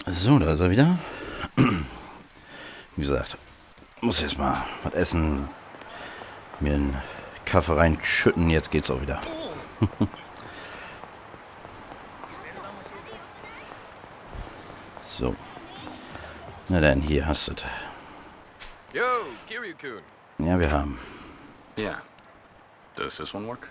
So, da ist er wieder. Wie gesagt, muss jetzt mal was essen, mir einen Kaffee reinschütten, jetzt geht's auch wieder. So. Na dann, hier hast du es. Yo, Kiryu-kun. Ja, wir haben. Yeah. Does this one work?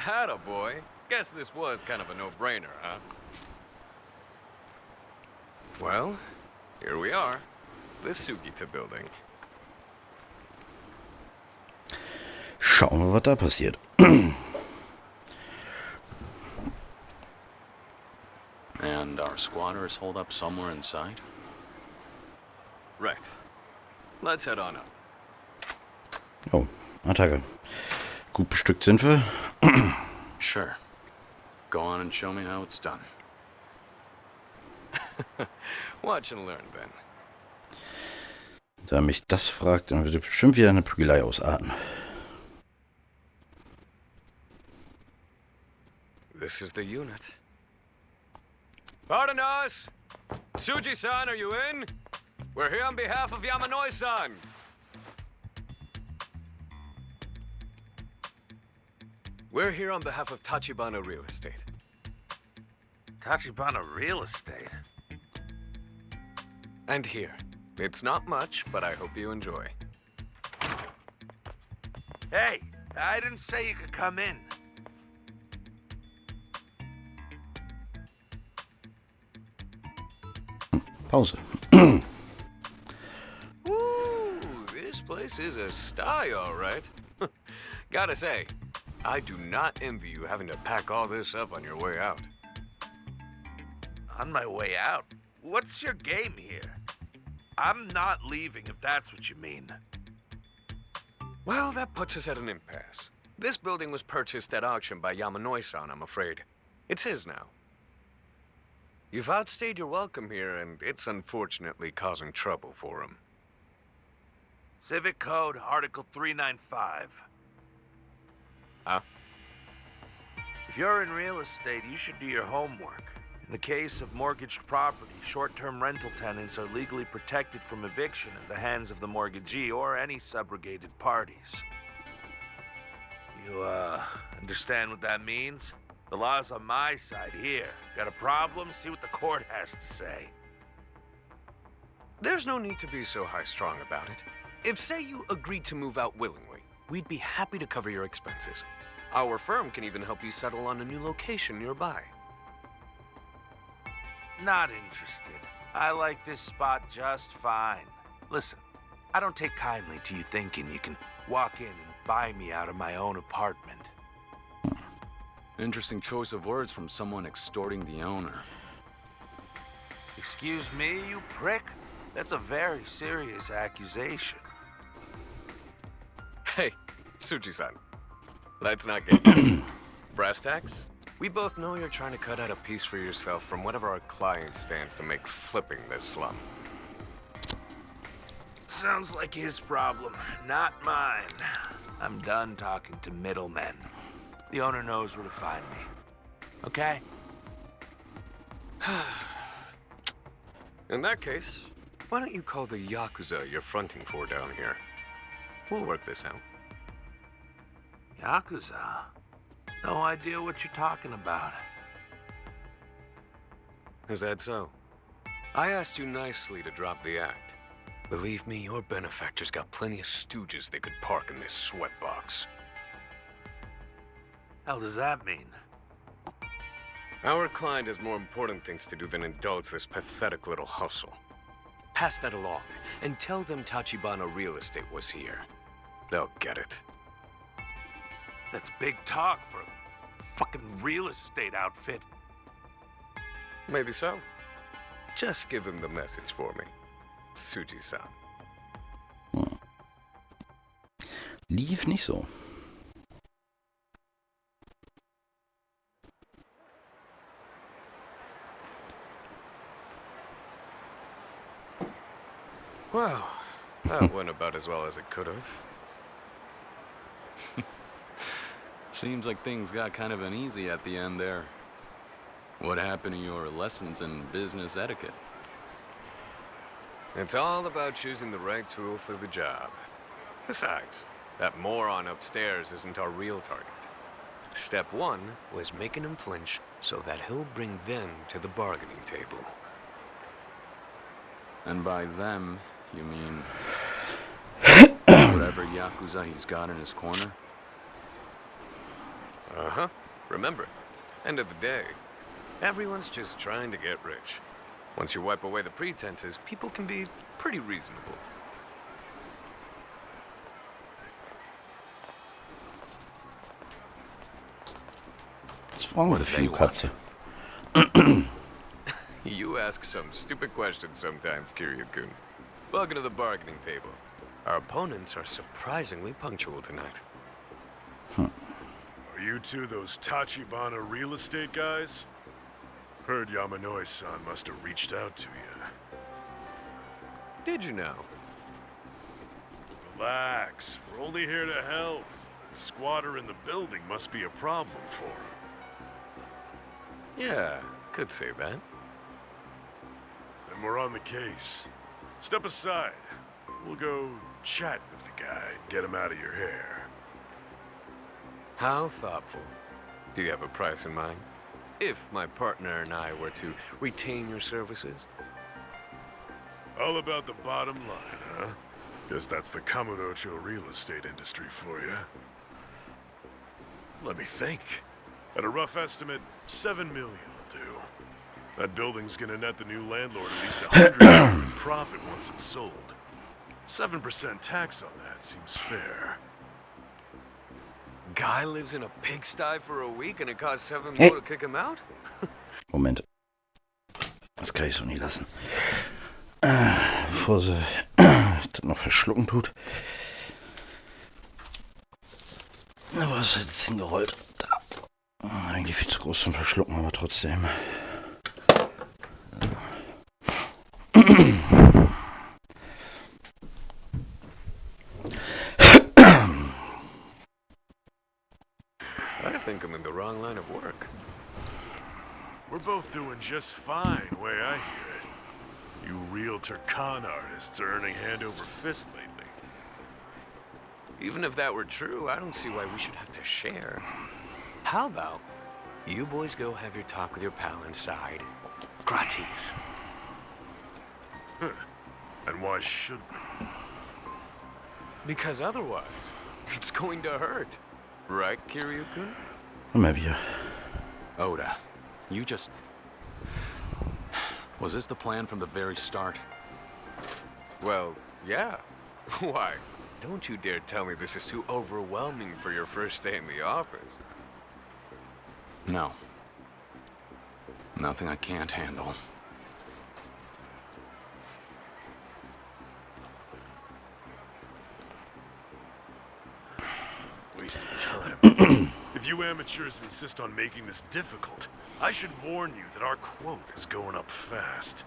Atta boy. Guess this was kind of a no-brainer, huh? Well, here we are. The Sugita building. Schauen wir, was da passiert. And our squatters hold up somewhere inside? Right. Let's head on up. Oh, Attacke. Gut bestückt sind wir. Sure. Go on and show me how it's done. Watch and learn, then. Da mich das fragt, dann wird er bestimmt wieder eine Prügelei ausarten. This is the unit. Pardon us! Suji-san, are you in? We're here on behalf of Yamanoi-san. We're here on behalf of Tachibana Real Estate. Tachibana Real Estate? And here. It's not much, but I hope you enjoy. Hey, I didn't say you could come in. Pause. Ooh, this place is a style, all right. Gotta say, I do not envy you having to pack all this up on your way out. On my way out? What's your game here? I'm not leaving if that's what you mean. Well, that puts us at an impasse. This building was purchased at auction by Yamanoi-san, I'm afraid. It's his now. You've outstayed your welcome here, and it's unfortunately causing trouble for him. Civic Code, Article 395. Huh? If you're in real estate, you should do your homework. In the case of mortgaged property, short-term rental tenants are legally protected from eviction at the hands of the mortgagee or any subrogated parties. You, understand what that means? The law's on my side here. Got a problem? See what the court has to say. There's no need to be so high-strung about it. If, say, you agreed to move out willingly, we'd be happy to cover your expenses. Our firm can even help you settle on a new location nearby. Not interested. I like this spot just fine. Listen, I don't take kindly to you thinking you can walk in and buy me out of my own apartment. Interesting choice of words from someone extorting the owner. Excuse me, you prick? That's a very serious accusation. Hey, Suji-san. Let's not get brass tacks? We both know you're trying to cut out a piece for yourself from whatever our client stands to make flipping this slum. Sounds like his problem, not mine. I'm done talking to middlemen. The owner knows where to find me. Okay? In that case, why don't you call the Yakuza you're fronting for down here? We'll work this out. Yakuza? No idea what you're talking about. Is that so? I asked you nicely to drop the act. Believe me, your benefactor's got plenty of stooges they could park in this sweatbox. Hell does that mean? Our client has more important things to do than indulge this pathetic little hustle. Pass that along, and tell them Tachibana Real Estate was here. They'll get it. That's big talk for a fucking real estate outfit. Maybe so. Just give him the message for me. Suji-san. Lief nicht so. Well, that went about as well as it could have. Seems like things got kind of uneasy at the end there. What happened to your lessons in business etiquette? It's all about choosing the right tool for the job. Besides, that moron upstairs isn't our real target. Step one was making him flinch so that he'll bring them to the bargaining table. And by them, you mean whatever Yakuza he's got in his corner? Uh-huh. Remember, end of the day, everyone's just trying to get rich. Once you wipe away the pretenses, people can be pretty reasonable. What's wrong What with do you, they want? Katze? You ask some stupid questions sometimes, Kiryu-kun. Welcome to the bargaining table. Our opponents are surprisingly punctual tonight. Are you two those Tachibana real estate guys? Heard Yamanoi-san must have reached out to you. Did you know? Relax, we're only here to help. That squatter in the building must be a problem for him. Yeah, could say that. Then we're on the case. Step aside. We'll go chat with the guy and get him out of your hair. How thoughtful. Do you have a price in mind? If my partner and I were to retain your services? All about the bottom line, huh? Guess that's the Kamurocho real estate industry for you. Let me think. At a rough estimate, 7 million will do. That building's gonna net the new landlord at least 100 million in profit once it's sold. 7% tax on that seems fair. Guy lives in a pigsty for a week and it costs 7 Hey. more to kick him out? Moment. Das kann ich so nie lassen. Bevor sie das noch verschlucken tut. Na, wo ist er jetzt hingerollt? Da. Eigentlich viel zu groß zum Verschlucken, aber trotzdem. I think I'm in the wrong line of work. We're both doing just fine, way I hear it. You realtor con artists are earning hand over fist lately. Even if that were true, I don't see why we should have to share. How about you boys go have your talk with your pal inside? Gratis. And why should we? Because otherwise, it's going to hurt. Right, Kiryu-kun? Maybe. Oda, you just... Was this the plan from the very start? Well, yeah. Why? Don't you dare tell me this is too overwhelming for your first day in the office. No. Nothing I can't handle. Wasting time. If you amateurs insist on making this difficult, I should warn you that our quote is going up fast.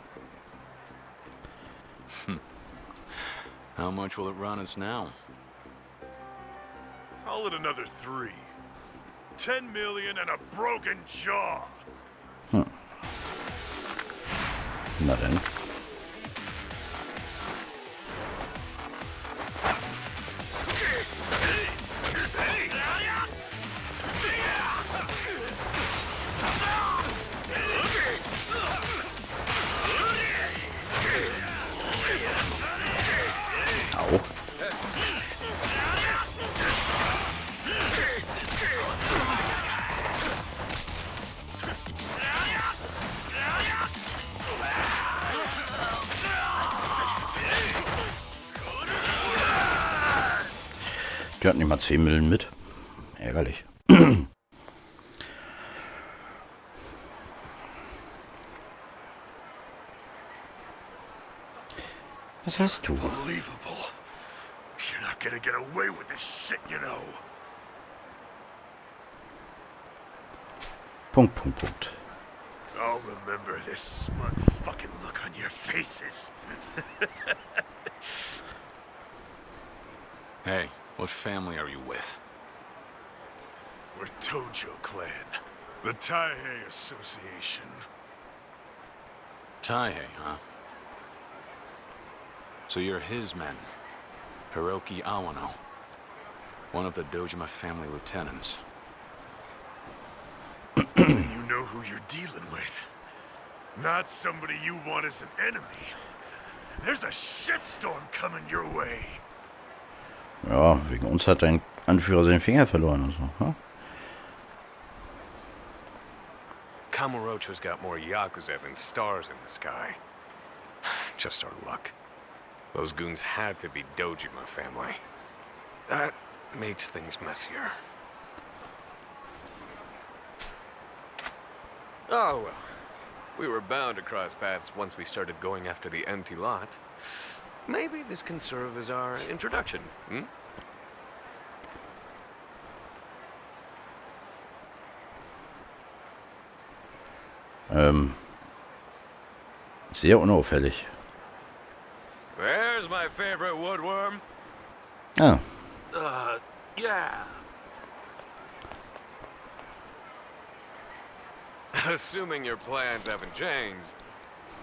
How much will it run us now? Call it another 3. 10 million and a broken jaw. Na denn. Au. Die hatten immer 10 Millen mit. Ärgerlich. Was hast du? Unbelievable. You're not gonna get away with this shit, you know. Punkt, Punkt, Punkt. I'll remember this smug fucking look on your faces. Hey, what family are you with? We're Tojo clan. The Taihei Association. Taihei, huh? So you're his men. Hiroki Awano. One of the Dojima family lieutenants. Then you know who you're dealing with. Not somebody you want as an enemy. There's a shitstorm coming your way. Ja, wegen uns hat dein Anführer seinen Finger verloren und so, hm? Kamurocho's got more Yakuza than stars in the sky. Just our luck. Those goons had to be Dojima family. That makes things messier. Oh well. We were bound to cross paths once we started going after the empty lot. Maybe this can serve as our introduction, hmm? Sehr unauffällig. There's my favorite woodworm. Ah, Yeah. Assuming your plans haven't changed,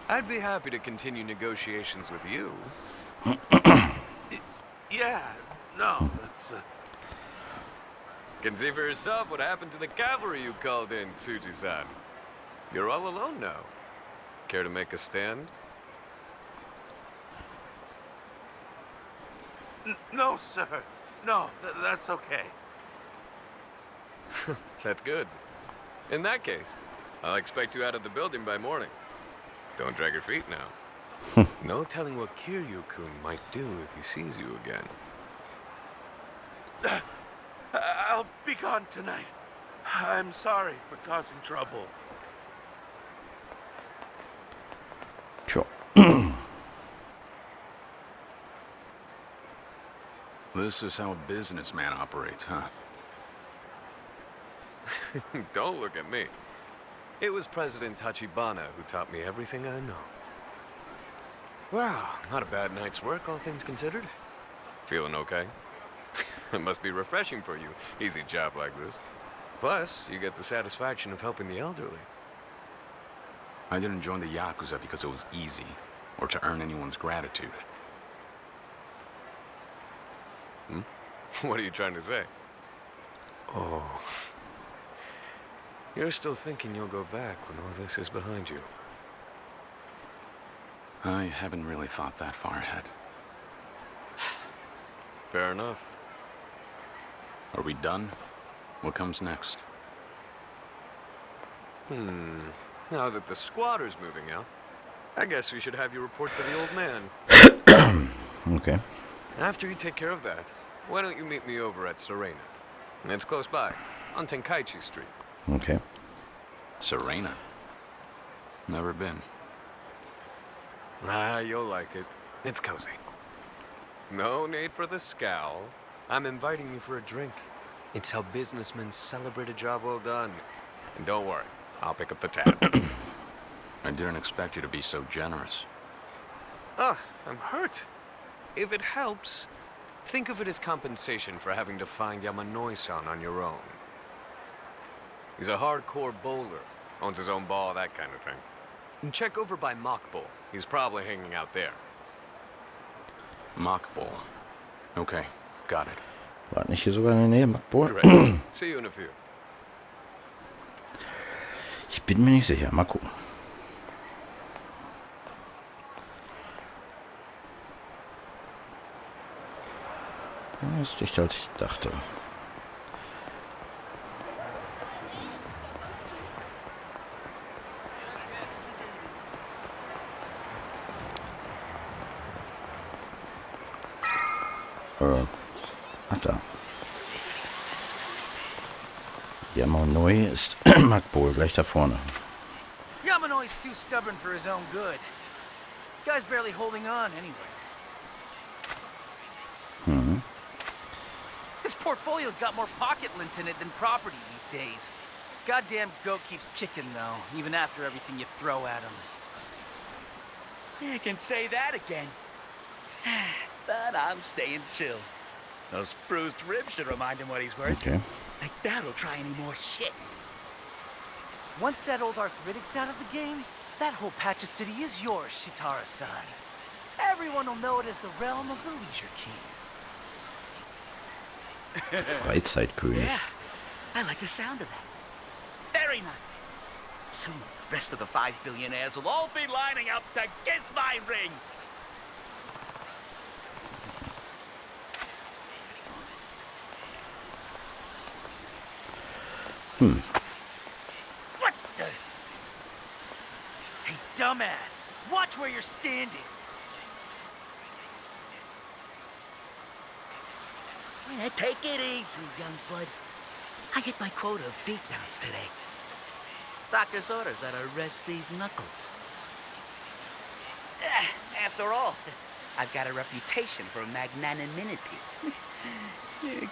I'd be happy to continue negotiations with you. Yeah. No, that's, Can see for yourself what happened to the cavalry you called in, Tsuji-san. You're all alone now. Care to make a stand? No, sir. No, that's okay. That's good. In that case, I'll expect you out of the building by morning. Don't drag your feet now. No telling what Kiryu-kun might do if he sees you again. I'll be gone tonight. I'm sorry for causing trouble. tja. This is how a businessman operates, huh? Don't look at me. It was President Tachibana who taught me everything I know. Well, not a bad night's work, all things considered. Feeling okay? It must be refreshing for you, easy job like this. Plus, you get the satisfaction of helping the elderly. I didn't join the Yakuza because it was easy, or to earn anyone's gratitude. What are you trying to say? Oh. You're still thinking you'll go back when all this is behind you. I haven't really thought that far ahead. Fair enough. Are we done? What comes next? Now that the squatter's moving out, I guess we should have you report to the old man. Okay. After you take care of that, why don't you meet me over at Serena? It's close by, on Tenkaichi Street. Okay. Serena? Never been. Ah, you'll like it. It's cozy. No need for the scowl. I'm inviting you for a drink. It's how businessmen celebrate a job well done. And don't worry, I'll pick up the tab. I didn't expect you to be so generous. Ah, I'm hurt. If it helps, think of it as compensation for having to find Yamanoi-san on your own. He's a hardcore bowler, owns his own ball, that kind of thing. And check over by Mock Bowl. He's probably hanging out there. Mock Bowl. Okay, got it. War nicht hier sogar in der Nähe, Magbohl? Great. See you in a few. Ich bin mir nicht sicher. Mal gucken. Ja, ist dichter als ich dachte. Ach da. Yamanoi ist Magbohl, gleich da vorne. Yamanoi's too stubborn for his own good. Guy's barely holding on anyway. His portfolio's got more pocket lint in it than property these days. Goddamn goat keeps kicking though, even after everything you throw at him. You can say that again. But I'm staying chill. Those bruised ribs should remind him what he's worth. Okay. Like that'll try any more shit. Once that old arthritic's out of the game, that whole patch of city is yours, Shitara-san. Everyone will know it as the realm of the Leisure King. Freizeitkönig. Yeah, I like the sound of that. Very nice. Soon, the rest of the 5 billionaires will all be lining up to kiss my ring. What the? Hey, dumbass! Watch where you're standing! Yeah, take it easy, young blood. I hit my quota of beatdowns today. Doctor's orders are to rest these knuckles. After all, I've got a reputation for magnanimity.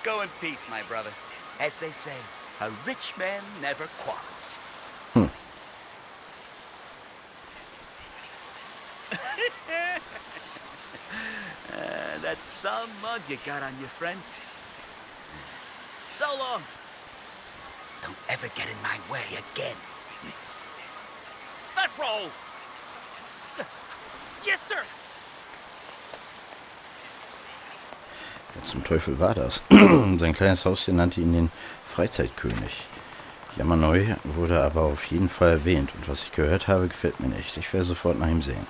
Go in peace, my brother. As they say, a rich man never quarrels. That's some mug you got on you, friend. So long. Don't ever get in my way again. Let roll! Yes, sir! Ja, zum Teufel war das? Sein kleines Hauschen nannte ihn den Freizeitkönig. Yamanoi wurde aber auf jeden Fall erwähnt und was ich gehört habe, gefällt mir nicht. Ich werde sofort nach ihm sehen.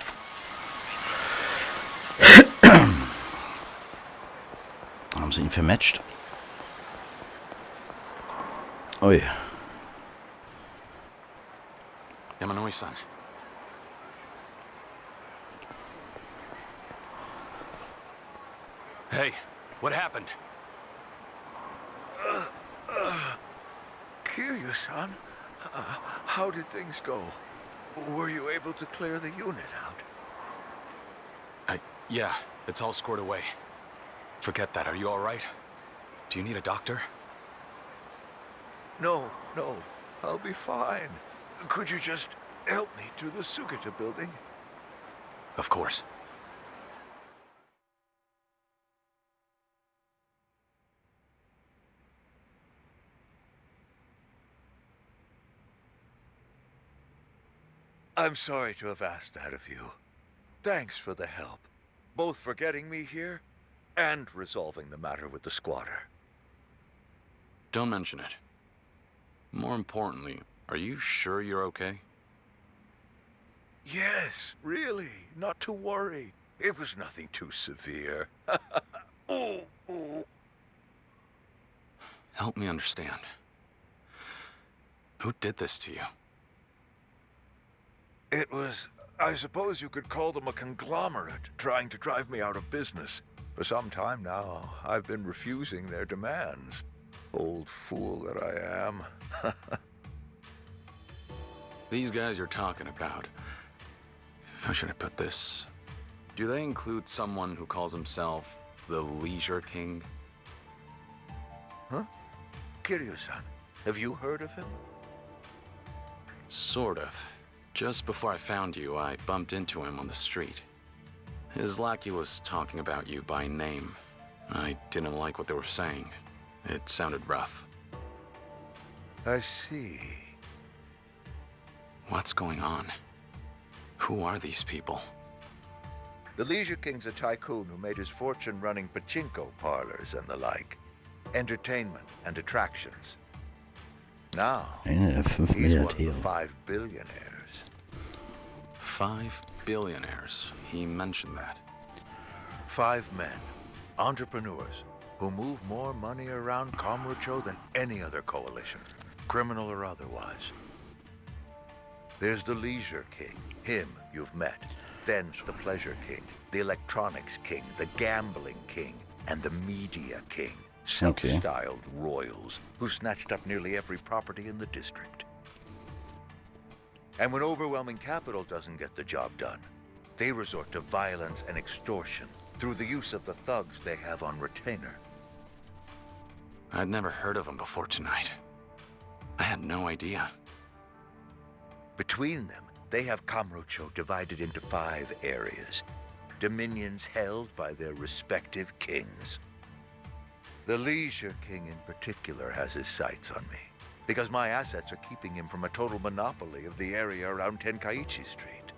Haben sie ihn vermatcht? Ui. Yamanoi-san. Hey, what happened? Kiryu-san, how did things go? Were you able to clear the unit out? Yeah, it's all squared away. Forget that. Are you all right? Do you need a doctor? No, I'll be fine. Could you just help me to the Sugita building? Of course. I'm sorry to have asked that of you. Thanks for the help, both for getting me here and resolving the matter with the squatter. Don't mention it. More importantly, are you sure you're okay? Yes, really, not to worry. It was nothing too severe. Help me understand. Who did this to you? It was, I suppose you could call them a conglomerate trying to drive me out of business. For some time now, I've been refusing their demands. Old fool that I am. These guys you're talking about, how should I put this? Do they include someone who calls himself the Leisure King? Huh? Kiryu-san, have you heard of him? Sort of. Just before I found you, I bumped into him on the street. His lackey was talking about you by name. I didn't like what they were saying. It sounded rough. I see. What's going on? Who are these people? The Leisure King's a tycoon who made his fortune running pachinko parlors and the like. Entertainment and attractions. Now, Einer der 5 he's one of the Milliardäre. 5 billionaires. 5 billionaires. He mentioned that. 5 men, entrepreneurs, who move more money around Kamurocho than any other coalition, criminal or otherwise. There's the Leisure King, him you've met. Then the Pleasure King, the Electronics King, the Gambling King, and the Media King. Self-styled royals who snatched up nearly every property in the district. And when overwhelming capital doesn't get the job done, they resort to violence and extortion through the use of the thugs they have on retainer. I'd never heard of him before tonight. I had no idea. Between them, they have Kamurocho divided into 5 areas, dominions held by their respective kings. The Leisure King in particular has his sights on me. because my assets are keeping him from a total monopoly of the area around Tenkaichi Street.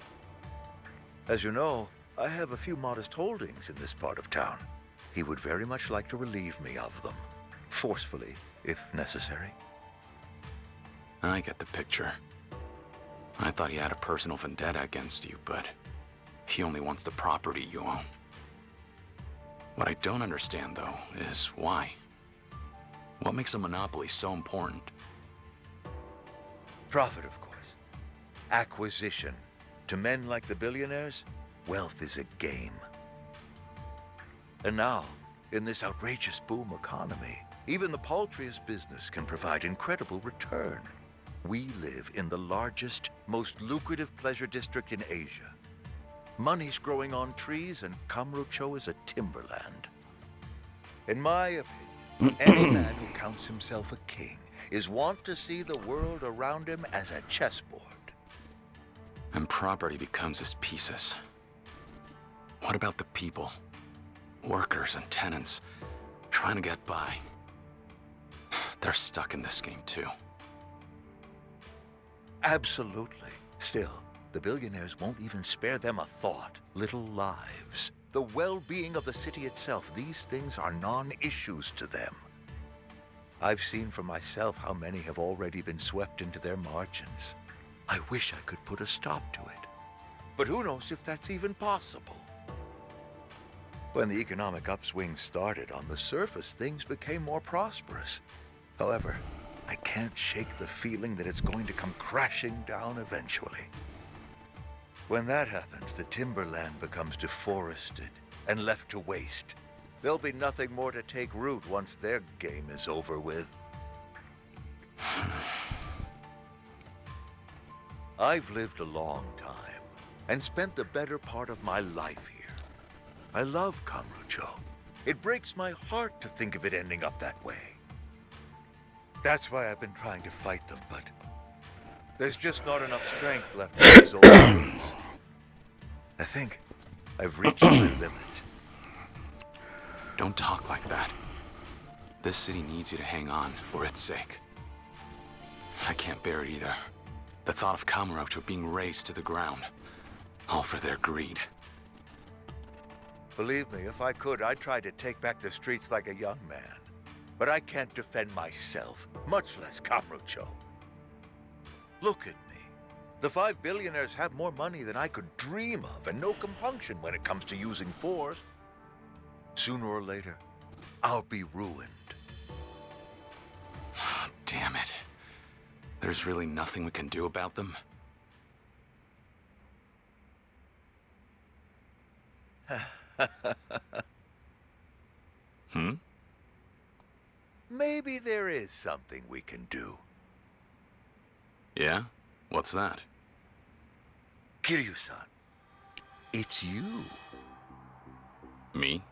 As you know, I have a few modest holdings in this part of town. He would very much like to relieve me of them, forcefully, if necessary. I get the picture. I thought he had a personal vendetta against you, but he only wants the property you own. What I don't understand, though, is why. What makes a monopoly so important? Profit, of course. Acquisition. To men like the billionaires, wealth is a game. And now, in this outrageous boom economy, even the paltriest business can provide incredible return. We live in the largest, most lucrative pleasure district in Asia. Money's growing on trees, and Kamurocho is a timberland. In my opinion, any man who counts himself a king is wont to see the world around him as a chessboard. And property becomes his pieces. What about the people? Workers and tenants trying to get by. They're stuck in this game too. Absolutely. Still, the billionaires won't even spare them a thought. Little lives. The well-being of the city itself, these things are non-issues to them. I've seen for myself how many have already been swept into their margins. I wish I could put a stop to it. But who knows if that's even possible? When the economic upswing started, on the surface, things became more prosperous. However, I can't shake the feeling that it's going to come crashing down eventually. When that happens, the timberland becomes deforested and left to waste. There'll be nothing more to take root once their game is over with. I've lived a long time and spent the better part of my life here. I love Kamurocho. It breaks my heart to think of it ending up that way. That's why I've been trying to fight them, but there's just not enough strength left in these old wounds. I think I've reached my limit. Don't talk like that. This city needs you to hang on for its sake. I can't bear it either. The thought of Kamurocho being razed to the ground, all for their greed. Believe me, if I could, I'd try to take back the streets like a young man. But I can't defend myself, much less Kamurocho. Look at me. The 5 billionaires have more money than I could dream of, and no compunction when it comes to using force. Sooner or later, I'll be ruined. Damn it. There's really nothing we can do about them? Hmm? Maybe there is something we can do. Yeah? What's that? Kiryu-san, it's you. Me?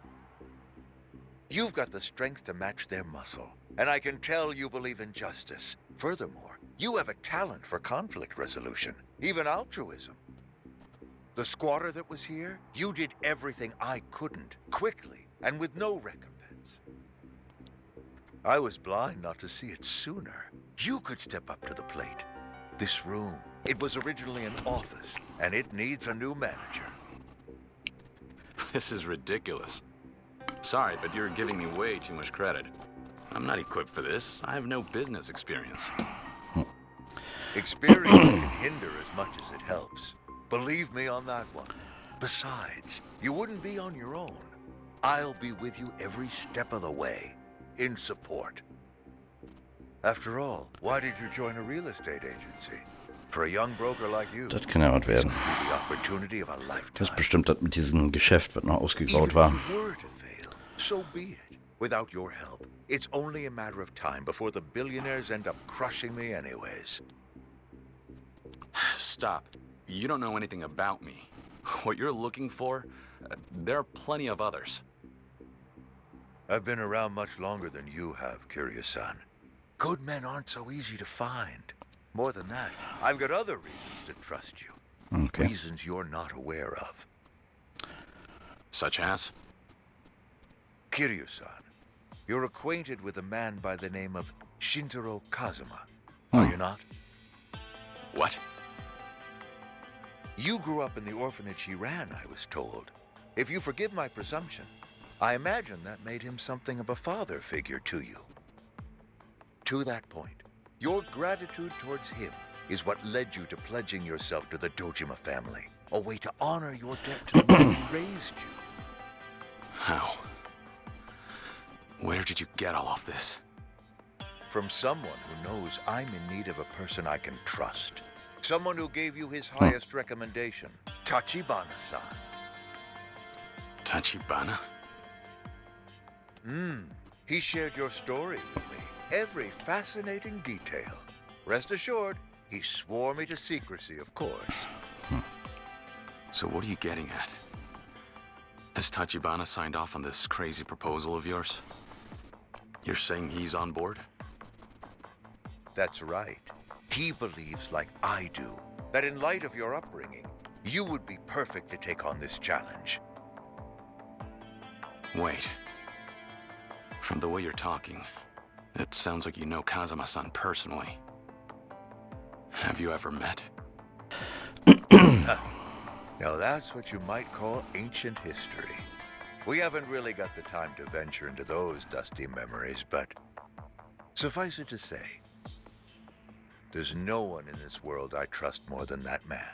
You've got the strength to match their muscle, and I can tell you believe in justice. Furthermore, you have a talent for conflict resolution, even altruism. The squatter that was here, you did everything I couldn't, quickly, and with no recompense. I was blind not to see it sooner. You could step up to the plate. This room, it was originally an office, and it needs a new manager. This is ridiculous. Sorry, but you're giving me way too much credit. I'm not equipped for this. I have no business experience. Experience can hinder as much as it helps. Believe me on that one. Besides, you wouldn't be on your own. I'll be with you every step of the way, in support. After all, why did you join a real estate agency? For a young broker like you, Das kann ja was werden. this could be the opportunity of a lifetime. Das ist bestimmt das mit diesem Geschäft, was noch ausgegraut war. Even if you were to fail, so be it. Without your help, it's only a matter of time before the billionaires end up crushing me anyways. Stop. You don't know anything about me. What you're looking for, there are plenty of others. I've been around much longer than you have, Kiryu-san. Good men aren't so easy to find. More than that, I've got other reasons to trust you. Okay. Reasons you're not aware of. Such as? Kiryu-san, you're acquainted with a man by the name of Shintaro Kazuma. Are you not? What? You grew up in the orphanage he ran, I was told. If you forgive my presumption, I imagine that made him something of a father figure to you. To that point, your gratitude towards him is what led you to pledging yourself to the Dojima family, a way to honor your debt to the man who raised you. How? Where did you get all of this? From someone who knows I'm in need of a person I can trust. Someone who gave you his highest recommendation, Tachibana-san. Tachibana? He shared your story with me. Every fascinating detail. Rest assured, he swore me to secrecy, of course. So what are you getting at? Has Tachibana signed off on this crazy proposal of yours? You're saying he's on board? That's right. He believes, like I do, that in light of your upbringing, you would be perfect to take on this challenge. Wait. From the way you're talking, it sounds like you know Kazama-san personally. Have you ever met? Now that's what you might call ancient history. We haven't really got the time to venture into those dusty memories, but suffice it to say, there's no one in this world I trust more than that man.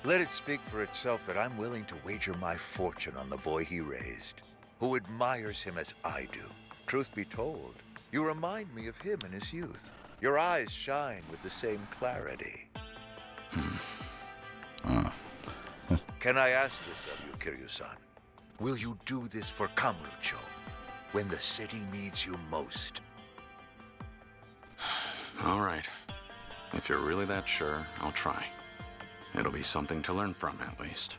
Let it speak for itself that I'm willing to wager my fortune on the boy he raised, who admires him as I do. Truth be told, you remind me of him in his youth. Your eyes shine with the same clarity. Can I ask this of you, Kiryu-san? Will you do this for Kamurocho when the city needs you most? All right. If you're really that sure, I'll try. It'll be something to learn from, at least.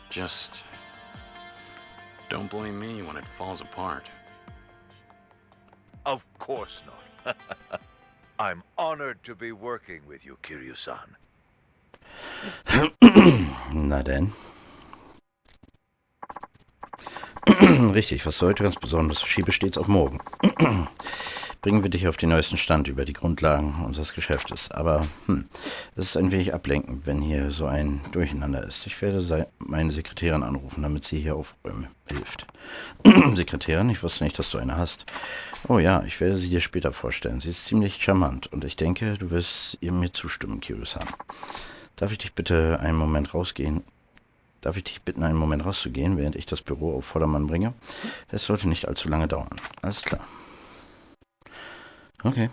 Just don't blame me when it falls apart. Of course not. I'm honored to be working with you, Kiryu-san. Na denn. Richtig, was heute ganz Besonderes verschiebe stets auf morgen. Bringen wir dich auf den neuesten Stand über die Grundlagen unseres Geschäftes. Aber es ist ein wenig ablenkend, wenn hier so ein Durcheinander ist. Ich werde meine Sekretärin anrufen, damit sie hier aufräumen hilft. Sekretärin? Ich wusste nicht, dass du eine hast. Oh ja, ich werde sie dir später vorstellen. Sie ist ziemlich charmant und ich denke, du wirst ihr mir zustimmen, Kiryu-san. Darf ich dich bitten, einen Moment rauszugehen, während ich das Büro auf Vordermann bringe? Es sollte nicht allzu lange dauern. Alles klar. Okay.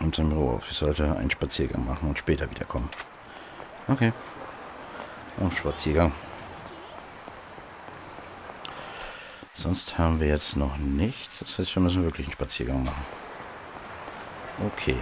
Und sein Büro auf. Ich sollte einen Spaziergang machen und später wiederkommen. Okay. Und Spaziergang. Sonst haben wir jetzt noch nichts. Das heißt, wir müssen wirklich einen Spaziergang machen. Okay.